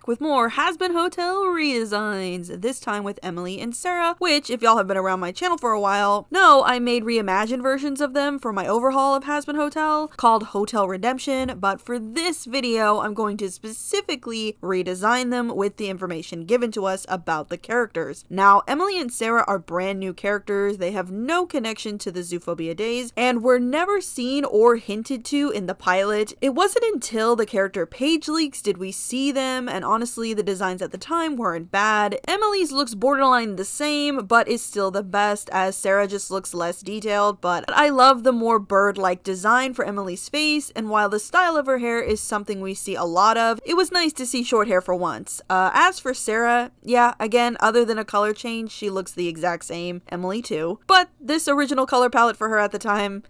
back with more Has-Been Hotel redesigns, this time with Emily and Sera, which, if y'all have been around my channel for a while, know I made reimagined versions of them for my overhaul of Has-Been Hotel, called Hotel Redemption, but for this video, I'm going to specifically redesign them with the information given to us about the characters. Now, Emily and Sera are brand new characters, they have no connection to the Zoophobia days, and were never seen or hinted to in the pilot. It wasn't until the character page leaks did we see them, and honestly the designs at the time weren't bad. Emily's looks borderline the same, but is still the best, as Sera just looks less detailed, but I love the more bird-like design for Emily's face, and while the style of her hair is something we see a lot of, it was nice to see short hair for once. As for Sera, yeah, again, other than a color change, she looks the exact same. Emily too. But this original color palette for her at the time,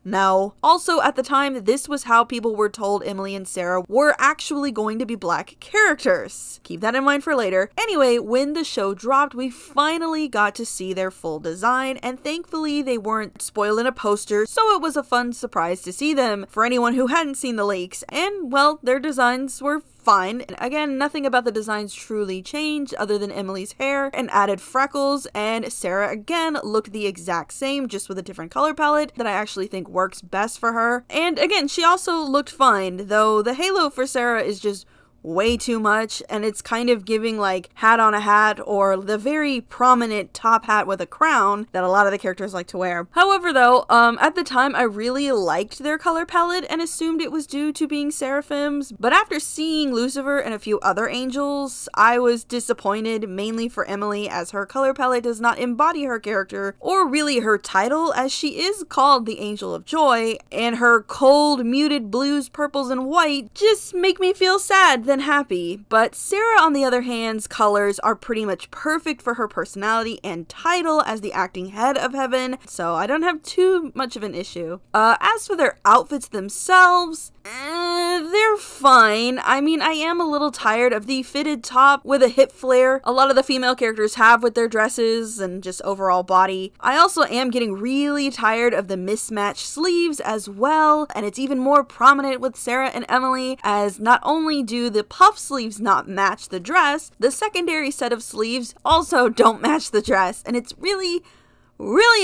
no. Also, at the time, this was how people were told Emily and Sera were actually going to be black characters. Keep that in mind for later. Anyway, when the show dropped, we finally got to see their full design, and thankfully they weren't spoiled in a poster, so it was a fun surprise to see them for anyone who hadn't seen the leaks, and well, their designs were fine. And again, nothing about the designs truly changed other than Emily's hair and added freckles, and Sera again looked the exact same, just with a different color palette that I actually think works best for her. And again, she also looked fine, though the halo for Sera is just way too much, and it's kind of giving like hat on a hat, or the very prominent top hat with a crown that a lot of the characters like to wear. However though, at the time I really liked their color palette and assumed it was due to being seraphims, but after seeing Lucifer and a few other angels, I was disappointed, mainly for Emily, as her color palette does not embody her character, or really her title, as she is called the Angel of Joy, and her cold, muted blues, purples, and white just make me feel sad than happy. But Sera, on the other hand's colors are pretty much perfect for her personality and title as the acting head of Heaven, so I don't have too much of an issue. As for their outfits themselves, they're fine. I mean, I am a little tired of the fitted top with a hip flare a lot of the female characters have with their dresses and just overall body. I also am getting really tired of the mismatched sleeves as well, and it's even more prominent with Sera and Emily, as not only do the puff sleeves not match the dress, the secondary set of sleeves also don't match the dress, and it's really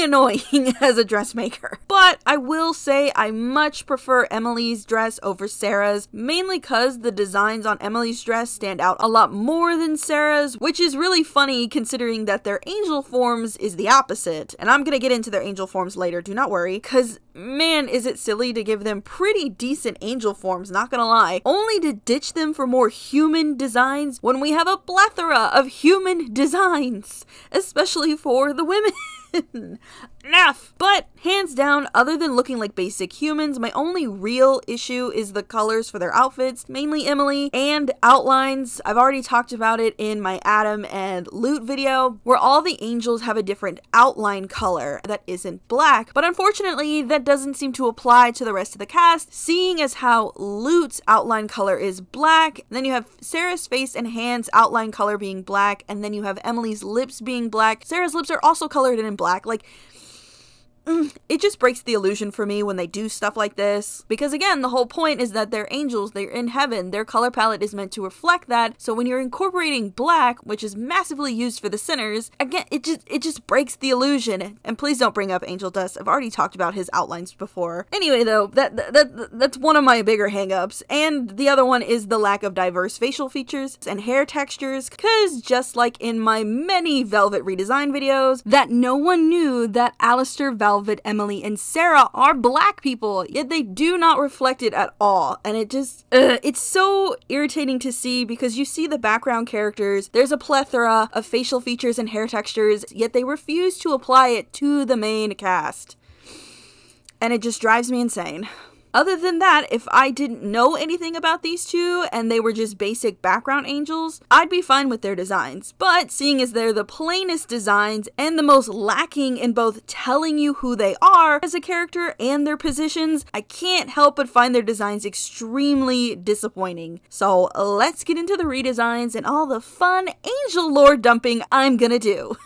annoying as a dressmaker. But I will say I much prefer Emily's dress over Sera's, mainly because the designs on Emily's dress stand out a lot more than Sera's, which is really funny considering that their angel forms is the opposite. And I'm gonna get into their angel forms later, do not worry, because man, is it silly to give them pretty decent angel forms, not gonna lie, only to ditch them for more human designs when we have a plethora of human designs, especially for the women. Enough! But hands down, other than looking like basic humans, my only real issue is the colors for their outfits, mainly Emily, and outlines. I've already talked about it in my Adam and Loot video, where all the angels have a different outline color that isn't black, but unfortunately that doesn't seem to apply to the rest of the cast, seeing as how Loot's outline color is black, and then you have Sera's face and hands outline color being black, and then you have Emily's lips being black. Sera's lips are also colored in black. Like, it just breaks the illusion for me when they do stuff like this, because again, the whole point is that they're angels, they're in heaven, their color palette is meant to reflect that, so when you're incorporating black, which is massively used for the sinners, again, it just breaks the illusion. And please don't bring up Angel Dust, I've already talked about his outlines before. Anyway though, that's one of my bigger hangups, and the other one is the lack of diverse facial features and hair textures, because just like in my many Velvet redesign videos, that no one knew that Alistair, Velvet, Emily, and Sera are black people, yet they do not reflect it at all, and it just, it's so irritating to see, because you see the background characters, there's a plethora of facial features and hair textures, yet they refuse to apply it to the main cast, and it just drives me insane. Other than that, if I didn't know anything about these two and they were just basic background angels, I'd be fine with their designs. But seeing as they're the plainest designs and the most lacking in both telling you who they are as a character and their positions, I can't help but find their designs extremely disappointing. So let's get into the redesigns and all the fun angel lore dumping I'm gonna do.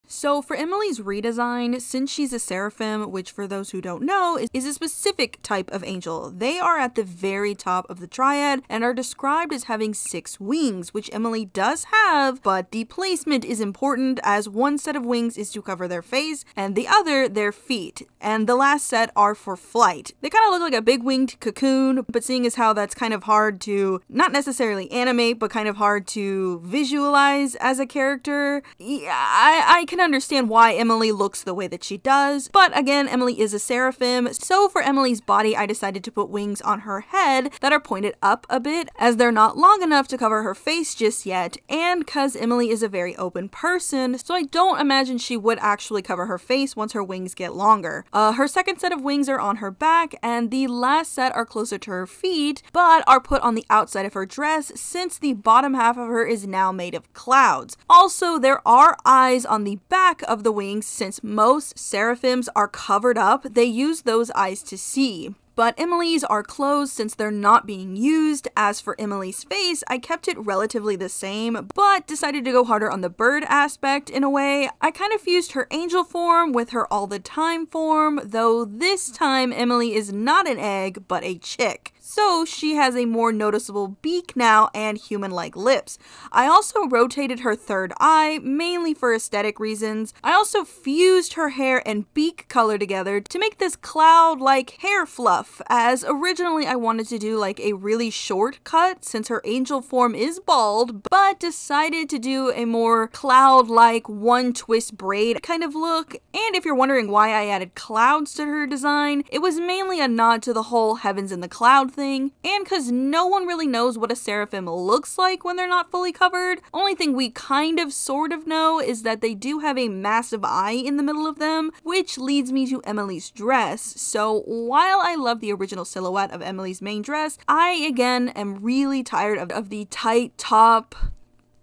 So for Emily's redesign, since she's a seraphim, which for those who don't know is a specific type of angel, they are at the very top of the triad and are described as having 6 wings, which Emily does have, but the placement is important as one set of wings is to cover their face and the other their feet, and the last set are for flight. They kind of look like a big winged cocoon, but seeing as how that's kind of hard to, not necessarily animate, but kind of hard to visualize as a character, I can understand why Emily looks the way that she does, but again, Emily is a seraphim, so for Emily's body, I decided to put wings on her head that are pointed up a bit, as they're not long enough to cover her face just yet, and because Emily is a very open person, so I don't imagine she would actually cover her face once her wings get longer. Her second set of wings are on her back, and the last set are closer to her feet, but are put on the outside of her dress since the bottom half of her is now made of clouds. Also, there are eyes on the back of the wings since most seraphims are covered up. They use those eyes to see. But Emily's are closed since they're not being used. As for Emily's face, I kept it relatively the same, but decided to go harder on the bird aspect in a way. I kind of fused her angel form with her all the time form, though this time Emily is not an egg, but a chick. So she has a more noticeable beak now and human-like lips. I also rotated her third eye, mainly for aesthetic reasons. I also fused her hair and beak color together to make this cloud-like hair fluff, as originally I wanted to do like a really short cut since her angel form is bald, but decided to do a more cloud-like one twist braid kind of look. And if you're wondering why I added clouds to her design, it was mainly a nod to the whole heavens in the cloud thing, and because no one really knows what a seraphim looks like when they're not fully covered. Only thing we kind of sort of know is that they do have a massive eye in the middle of them, which leads me to Emily's dress. So while I love the original silhouette of Emily's main dress, I again am really tired of the tight top,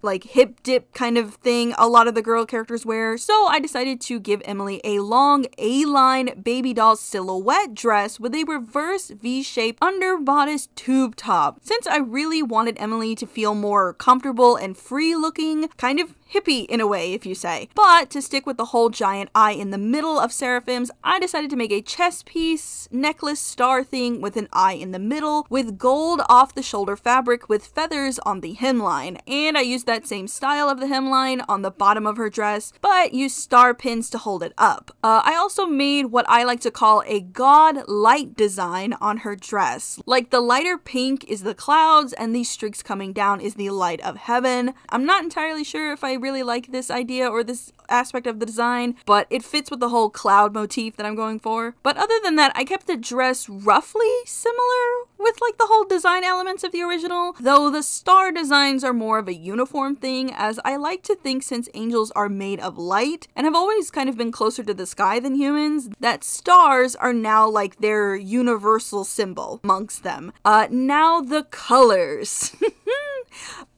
like hip dip kind of thing a lot of the girl characters wear, so I decided to give Emily a long A-line baby doll silhouette dress with a reverse V-shaped under bodice tube top, since I really wanted Emily to feel more comfortable and free looking, kind of hippie in a way if you say. But to stick with the whole giant eye in the middle of seraphims, I decided to make a chest piece necklace star thing with an eye in the middle with gold off the shoulder fabric with feathers on the hemline, and I used that same style of the hemline on the bottom of her dress, but used star pins to hold it up. I also made what I like to call a god light design on her dress. Like the lighter pink is the clouds and these streaks coming down is the light of heaven. I'm not entirely sure if I really like this idea or this aspect of the design, but it fits with the whole cloud motif that I'm going for. But other than that, I kept the dress roughly similar with like the whole design elements of the original, though the star designs are more of a uniform thing, as I like to think since angels are made of light and have always kind of been closer to the sky than humans, that stars are now like their universal symbol amongst them. Now the colors.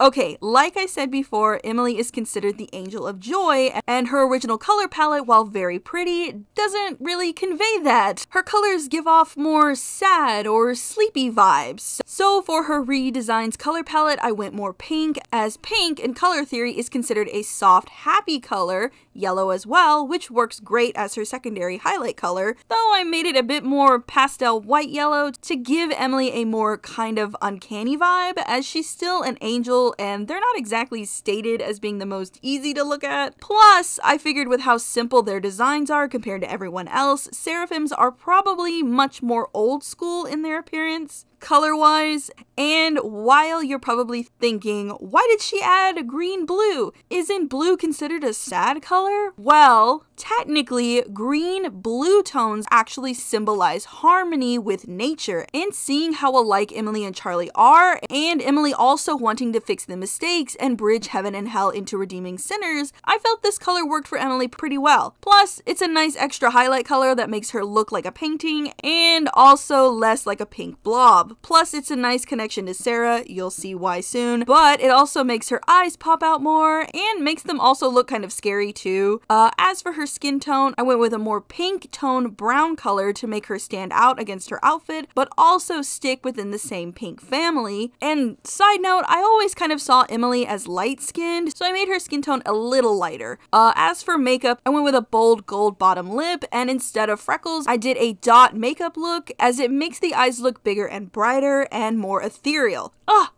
Okay, like I said before, Emily is considered the angel of joy, and her original color palette, while very pretty, doesn't really convey that. Her colors give off more sad or sleepy vibes. So for her redesign's color palette, I went more pink, as pink in color theory is considered a soft, happy color, yellow as well, which works great as her secondary highlight color, though I made it a bit more pastel white yellow to give Emily a more kind of uncanny vibe, as she's still an angel and they're not exactly stated as being the most easy to look at. Plus, I figured with how simple their designs are compared to everyone else, seraphims are probably much more old school in their appearance, color-wise. And while you're probably thinking, why did she add green blue? Isn't blue considered a sad color? Well, technically, green blue tones actually symbolize harmony with nature, and seeing how alike Emily and Charlie are, and Emily also wanting to fix the mistakes and bridge heaven and hell into redeeming sinners, I felt this color worked for Emily pretty well. Plus, it's a nice extra highlight color that makes her look like a painting, and also less like a pink blob. Plus, it's a nice connection to Sera, you'll see why soon, but it also makes her eyes pop out more, and makes them also look kind of scary too, do. As for her skin tone, I went with a more pink tone brown color to make her stand out against her outfit, but also stick within the same pink family. And side note, I always kind of saw Emily as light-skinned, so I made her skin tone a little lighter. As for makeup, I went with a bold gold bottom lip, and instead of freckles, I did a dot makeup look, as it makes the eyes look bigger and brighter and more ethereal.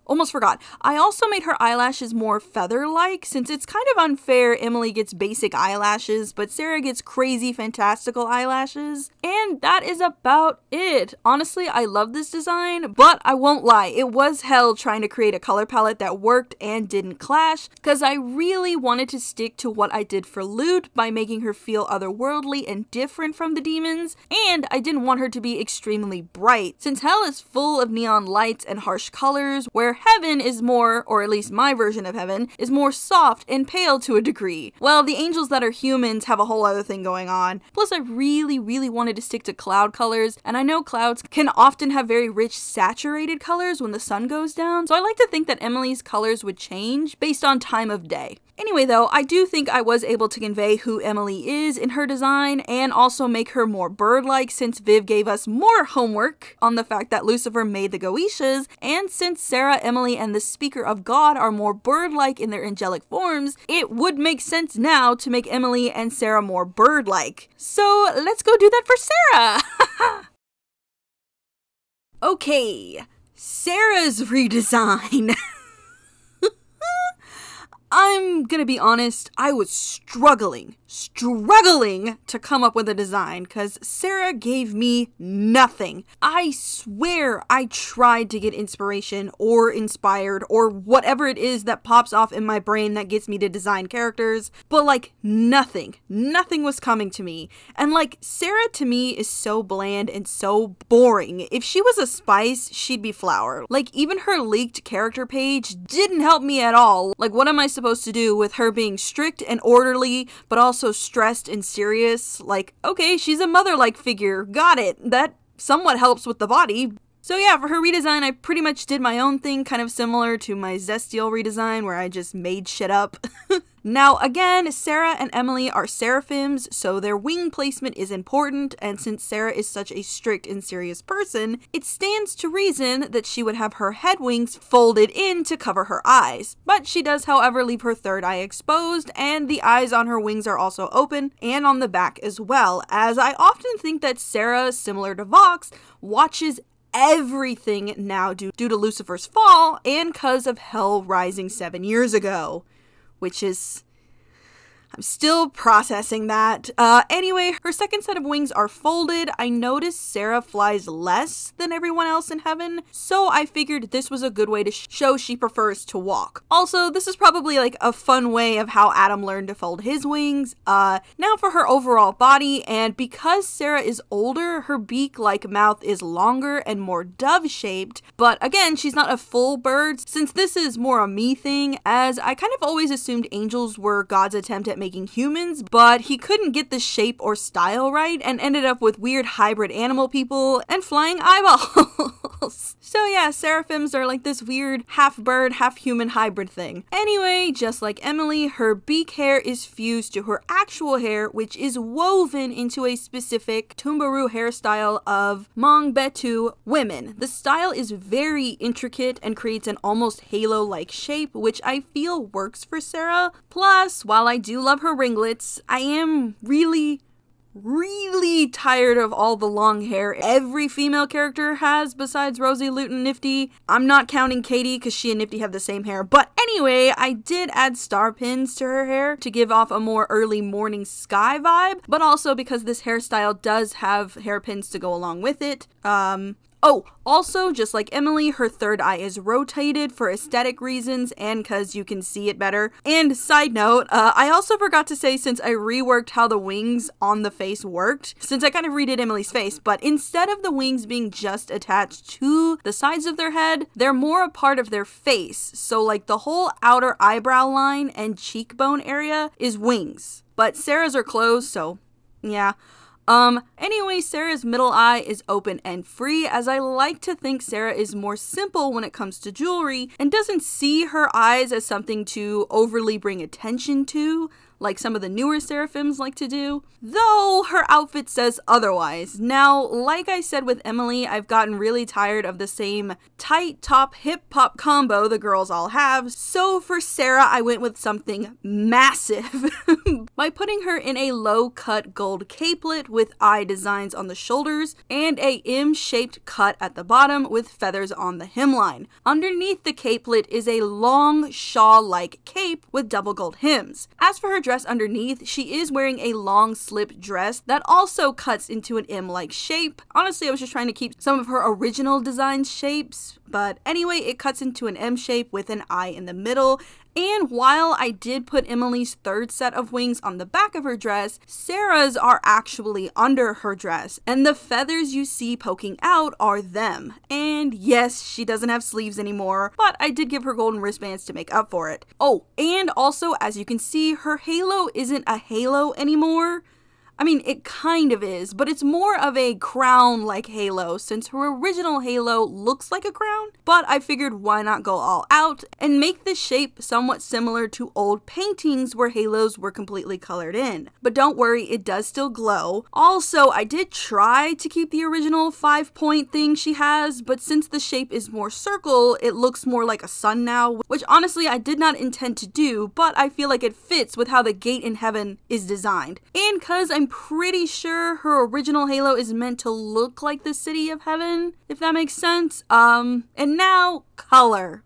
Almost forgot. I also made her eyelashes more feather-like, since it's kind of unfair Emily gets basic eyelashes, but Sera gets crazy fantastical eyelashes. And that is about it. Honestly, I love this design, but I won't lie, it was hell trying to create a color palette that worked and didn't clash, because I really wanted to stick to what I did for Lute by making her feel otherworldly and different from the demons, and I didn't want her to be extremely bright, since hell is full of neon lights and harsh colors, where heaven is more, or at least my version of heaven, is more soft and pale to a degree. Well, the angels that are humans have a whole other thing going on. Plus, I really wanted to stick to cloud colors, and I know clouds can often have very rich saturated colors when the sun goes down, so I like to think that Emily's colors would change based on time of day. Anyway though, I do think I was able to convey who Emily is in her design and also make her more bird-like, since Viv gave us more homework on the fact that Lucifer made the Goetias, and since Sera, Emily, and the Speaker of God are more bird-like in their angelic forms, it would make sense now to make Emily and Sera more bird-like. So let's go do that for Sera! Okay, Sera's redesign. I'm gonna be honest, I was struggling to come up with a design, because Sera gave me nothing. I swear I tried to get inspiration or inspired or whatever it is that pops off in my brain that gets me to design characters, but like nothing was coming to me. And like, Sera to me is so bland and so boring. If she was a spice, she'd be flour. Like, even her leaked character page didn't help me at all. Like, what am I supposed to do with her being strict and orderly, but also stressed and serious? Like, okay, she's a mother-like figure, got it. That somewhat helps with the body. So yeah, for her redesign, I pretty much did my own thing, kind of similar to my Zestial redesign, where I just made shit up. Now again, Sera and Emily are seraphims, so their wing placement is important, and since Sera is such a strict and serious person, it stands to reason that she would have her head wings folded in to cover her eyes. But she does, however, leave her third eye exposed, and the eyes on her wings are also open, and on the back as well, as I often think that Sera, similar to Vox, watches everything now due to Lucifer's fall and cause of Hell rising 7 years ago. Which is, I'm still processing that. Anyway, her second set of wings are folded. I noticed Sera flies less than everyone else in heaven, so I figured this was a good way to show she prefers to walk. Also, this is probably like a fun way of how Adam learned to fold his wings. Now for her overall body, and because Sera is older, her beak-like mouth is longer and more dove-shaped, but again, she's not a full bird, since this is more a me thing, as I kind of always assumed angels were God's attempt at making humans, but he couldn't get the shape or style right and ended up with weird hybrid animal people and flying eyeballs. So yeah, seraphims are like this weird half bird, half human hybrid thing. Anyway, just like Emily, her beak hair is fused to her actual hair, which is woven into a specific Tumbaru hairstyle of Mongbetu women. The style is very intricate and creates an almost halo-like shape, which I feel works for Sera. Plus, while I do love her ringlets, I am really tired of all the long hair every female character has besides Rosie, Lute, and Nifty. I'm not counting Katie because she and Nifty have the same hair, but anyway, I did add star pins to her hair to give off a more early morning sky vibe, but also because this hairstyle does have hairpins to go along with it. Oh, also, just like Emily, her third eye is rotated for aesthetic reasons and because you can see it better. And side note, I also forgot to say, since I reworked how the wings on the face worked, since I kind of redid Emily's face, but instead of the wings being just attached to the sides of their head, they're more a part of their face. So like the whole outer eyebrow line and cheekbone area is wings. But Sera's are closed, so yeah. Anyway, Sera's middle eye is open and free, as I like to think Sera is more simple when it comes to jewelry and doesn't see her eyes as something to overly bring attention to. like some of the newer seraphims like to do, though her outfit says otherwise. Now, like I said with Emily, I've gotten really tired of the same tight top hip hop combo the girls all have, so for Sera I went with something massive by putting her in a low cut gold capelet with eye designs on the shoulders and a M-shaped cut at the bottom with feathers on the hemline. Underneath the capelet is a long shawl-like cape with double gold hems. As for her dress underneath, she is wearing a long slip dress that also cuts into an M-like shape. Honestly, I was just trying to keep some of her original design shapes, but anyway, it cuts into an M shape with an eye in the middle. And while I did put Emily's third set of wings on the back of her dress, Sera's are actually under her dress, and the feathers you see poking out are them. And yes, she doesn't have sleeves anymore, but I did give her golden wristbands to make up for it. Oh, and also, as you can see, her halo isn't a halo anymore. I mean, it kind of is, but it's more of a crown-like halo since her original halo looks like a crown, but I figured why not go all out and make the shape somewhat similar to old paintings where halos were completely colored in. But don't worry, it does still glow. Also, I did try to keep the original 5-point thing she has, but since the shape is more circle, it looks more like a sun now, which honestly I did not intend to do, but I feel like it fits with how the gate in heaven is designed. And cause I'm pretty sure her original halo is meant to look like the city of heaven, if that makes sense. And now, color.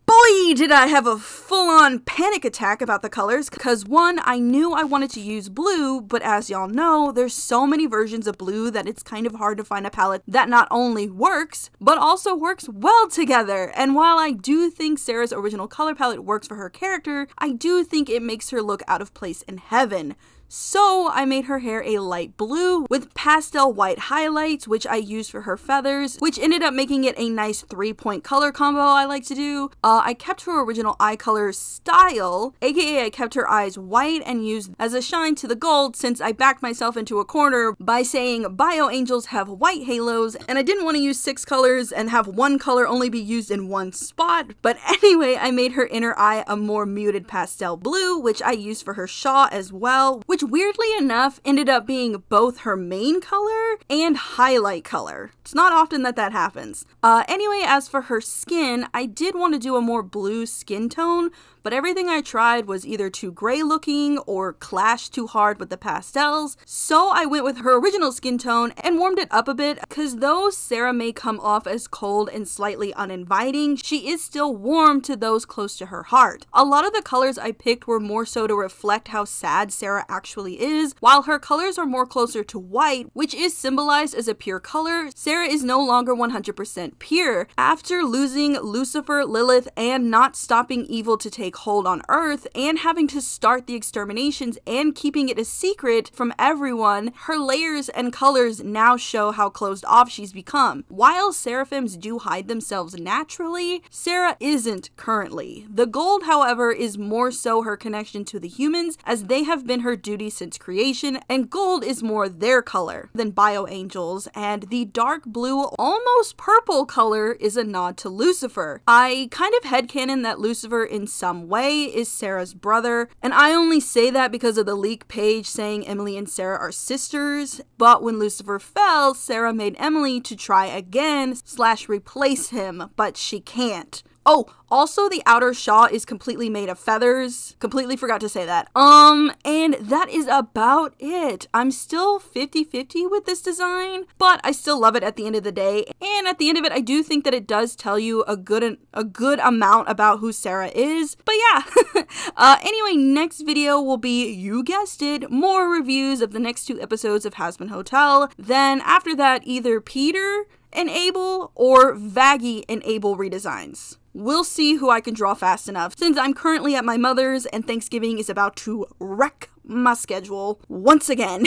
Boy, did I have a full-on panic attack about the colors, because one, I knew I wanted to use blue, but as y'all know, there's so many versions of blue that it's kind of hard to find a palette that not only works, but also works well together. And while I do think Sera's original color palette works for her character, I do think it makes her look out of place in heaven. So I made her hair a light blue with pastel white highlights, which I used for her feathers, which ended up making it a nice 3-point color combo I like to do. I kept her original eye color style, aka I kept her eyes white and used as a shine to the gold since I backed myself into a corner by saying bio angels have white halos and I didn't want to use 6 colors and have one color only be used in one spot. But anyway, I made her inner eye a more muted pastel blue, which I used for her shawl as well, which weirdly enough ended up being both her main color and highlight color. It's not often that that happens. Anyway, as for her skin, I did want to do a more blue skin tone, but everything I tried was either too gray looking or clashed too hard with the pastels, so I went with her original skin tone and warmed it up a bit, because though Sera may come off as cold and slightly uninviting, she is still warm to those close to her heart. A lot of the colors I picked were more so to reflect how sad Sera actually is, while her colors are more closer to white, which is symbolized as a pure color. Sera is no longer 100% pure. After losing Lucifer, Lilith, and not stopping evil to take hold on Earth, and having to start the exterminations and keeping it a secret from everyone, her layers and colors now show how closed off she's become. While seraphims do hide themselves naturally, Sera isn't currently. The gold, however, is more so her connection to the humans, as they have been her duty since creation, and gold is more their color than bio angels, and the dark blue, almost purple color is a nod to Lucifer. I kind of headcanon that Lucifer in some way is Sera's brother, and I only say that because of the leak page saying Emily and Sera are sisters, but when Lucifer fell, Sera made Emily to try again / replace him, but she can't. Oh, also the outer shawl is completely made of feathers. Completely forgot to say that. And that is about it. I'm still 50-50 with this design, but I still love it at the end of the day. And at the end of it, I do think that it does tell you a good amount about who Sera is. But yeah. Anyway, next video will be, you guessed it, more reviews of the next 2 episodes of Hazbin Hotel. Then after that, either Peter and Abel or Vaggie and Abel redesigns. We'll see who I can draw fast enough, since I'm currently at my mother's and Thanksgiving is about to wreck my schedule once again.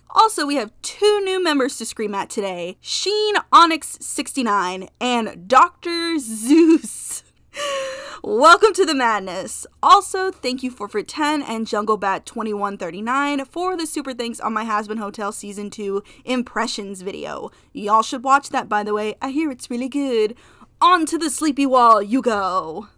Also, we have 2 new members to scream at today. Sheen Onyx 69 and Dr. Zeus. Welcome to the madness. Also, thank you for 10 and JungleBat 2139 for the super thanks on my Hazbin Hotel Season 2 impressions video. Y'all should watch that, by the way. I hear it's really good. On to the sleepy wall you go.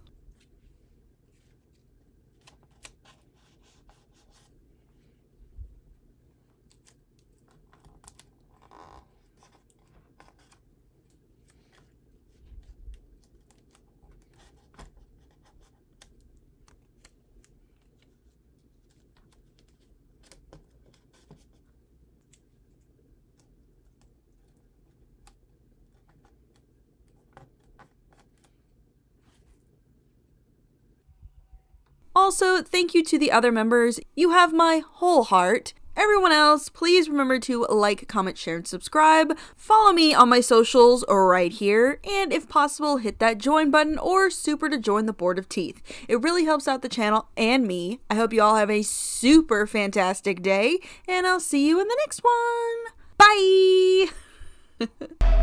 also, thank you to the other members. You have my whole heart. Everyone else, please remember to like, comment, share, and subscribe. Follow me on my socials right here, and if possible, hit that join button or super to join the Board of Teeth. It really helps out the channel and me. I hope you all have a super fantastic day, and I'll see you in the next one. Bye!